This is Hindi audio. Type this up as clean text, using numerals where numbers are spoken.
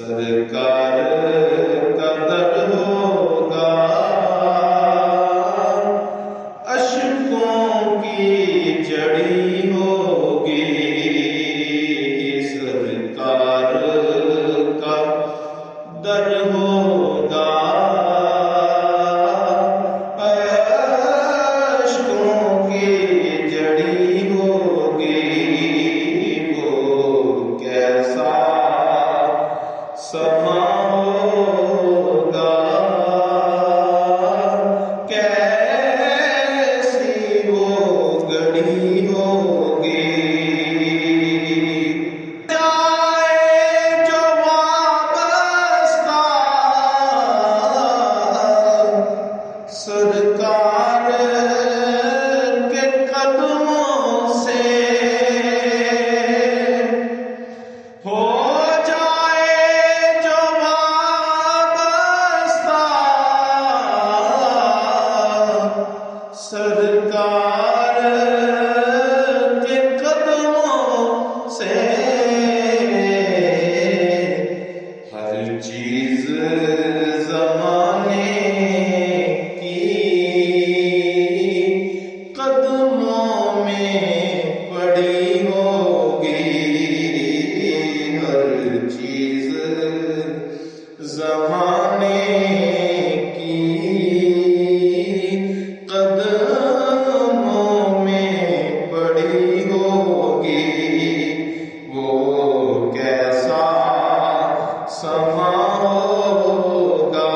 सरकार का दर होगा, अशकों की जड़ी होगी। सरकार का दर होगा, अशकों की जड़ी होगी। वो कैसा समा होगा, कैसी वो घड़ी होगी। जाए जो वाबस्ता सरकार के कदमों से, हो सरकार के कदमों से। हर चीज ज़माने की कदमों में पड़ी होगी। हर चीज ज़माने कदमों में पड़ी होगी। वो कैसा समा होगा,